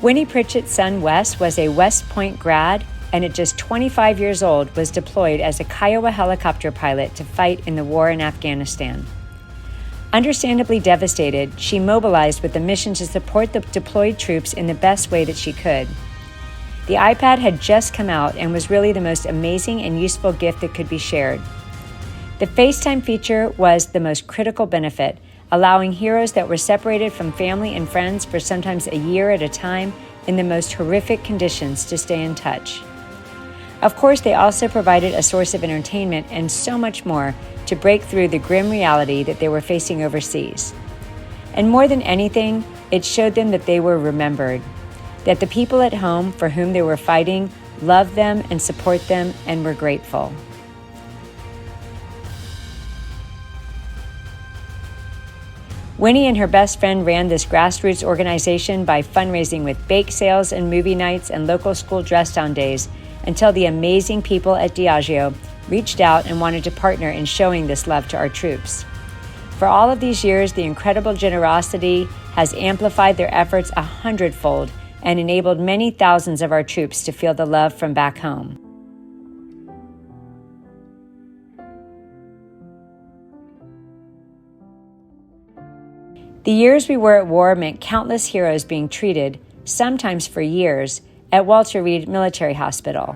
Winnie Pritchett's son Wes was a West Point grad and at just 25 years old was deployed as a Kiowa helicopter pilot to fight in the war in Afghanistan. Understandably devastated, she mobilized with the mission to support the deployed troops in the best way that she could. The iPad had just come out and was really the most amazing and useful gift that could be shared. The FaceTime feature was the most critical benefit, allowing heroes that were separated from family and friends for sometimes a year at a time in the most horrific conditions to stay in touch. Of course, they also provided a source of entertainment and so much more to break through the grim reality that they were facing overseas. And more than anything, it showed them that they were remembered, that the people at home for whom they were fighting loved them and support them and were grateful. Winnie and her best friend ran this grassroots organization by fundraising with bake sales and movie nights and local school dress-down days until the amazing people at Diageo reached out and wanted to partner in showing this love to our troops. For all of these years, the incredible generosity has amplified their efforts 100-fold and enabled many thousands of our troops to feel the love from back home. The years we were at war meant countless heroes being treated, sometimes for years, at Walter Reed Military Hospital.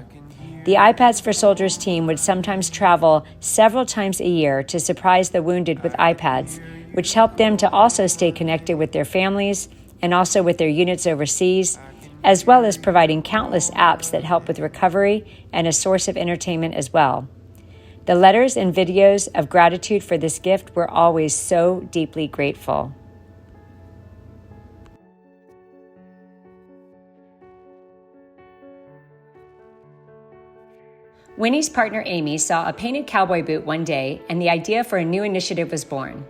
The iPads for Soldiers team would sometimes travel several times a year to surprise the wounded with iPads, which helped them to also stay connected with their families and also with their units overseas, as well as providing countless apps that help with recovery and a source of entertainment as well. The letters and videos of gratitude for this gift were always so deeply grateful. Winnie's partner Amy saw a painted cowboy boot one day, and the idea for a new initiative was born.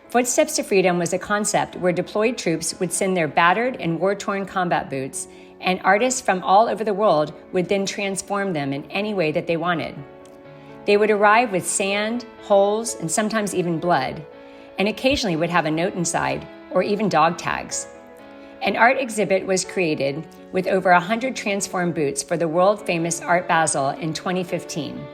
Footsteps to Freedom was a concept where deployed troops would send their battered and war-torn combat boots, and artists from all over the world would then transform them in any way that they wanted. They would arrive with sand, holes, and sometimes even blood, and occasionally would have a note inside, or even dog tags. An art exhibit was created with over 100 transformed boots for the world-famous Art Basel in 2015.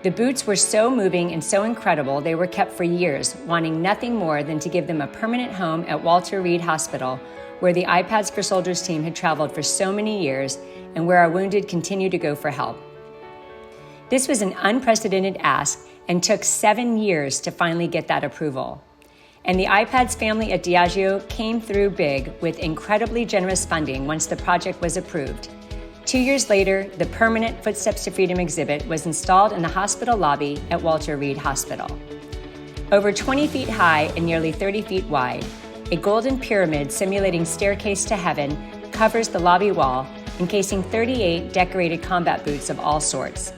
The boots were so moving and so incredible they were kept for years, wanting nothing more than to give them a permanent home at Walter Reed Hospital, where the iPads for Soldiers team had traveled for so many years and where our wounded continue to go for help. This was an unprecedented ask and took 7 years to finally get that approval. And the iPads family at Diageo came through big with incredibly generous funding once the project was approved. 2 years later, the permanent Footsteps to Freedom exhibit was installed in the hospital lobby at Walter Reed Hospital. Over 20 feet high and nearly 30 feet wide, a golden pyramid simulating staircase to heaven covers the lobby wall, encasing 38 decorated combat boots of all sorts.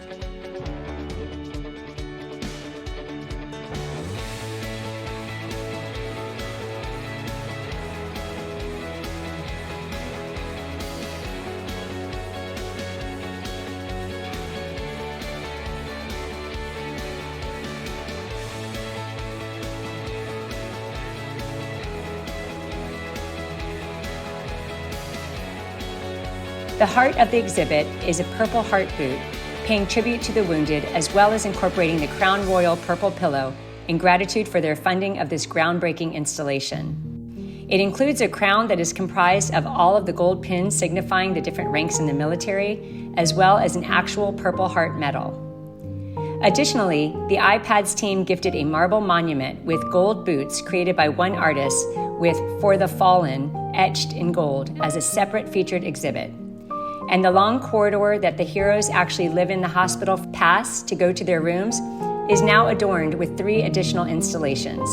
The heart of the exhibit is a Purple Heart boot, paying tribute to the wounded, as well as incorporating the Crown Royal Purple Pillow in gratitude for their funding of this groundbreaking installation. It includes a crown that is comprised of all of the gold pins signifying the different ranks in the military, as well as an actual Purple Heart medal. Additionally, the iPads team gifted a marble monument with gold boots created by one artist with "For the Fallen" etched in gold as a separate featured exhibit. And the long corridor that the heroes actually live in the hospital pass to go to their rooms is now adorned with 3 additional installations: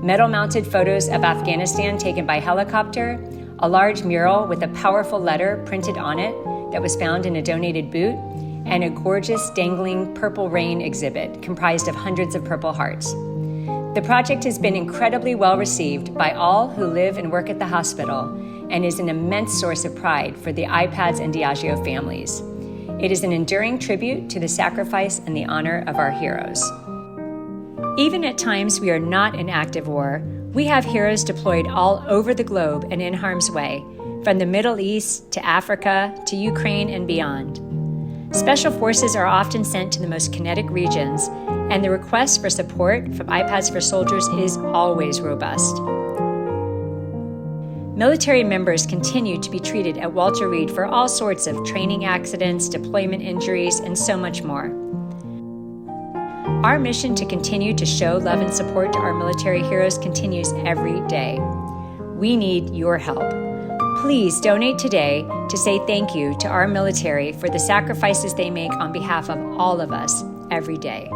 metal-mounted photos of Afghanistan taken by helicopter, a large mural with a powerful letter printed on it that was found in a donated boot, and a gorgeous dangling purple rain exhibit comprised of hundreds of Purple Hearts. The project has been incredibly well received by all who live and work at the hospital, and is an immense source of pride for the iPads and Diageo families. It is an enduring tribute to the sacrifice and the honor of our heroes. Even at times we are not in active war, we have heroes deployed all over the globe and in harm's way, from the Middle East to Africa to Ukraine and beyond. Special forces are often sent to the most kinetic regions, and the request for support from iPads for Soldiers is always robust. Military members continue to be treated at Walter Reed for all sorts of training accidents, deployment injuries, and so much more. Our mission to continue to show love and support to our military heroes continues every day. We need your help. Please donate today to say thank you to our military for the sacrifices they make on behalf of all of us every day.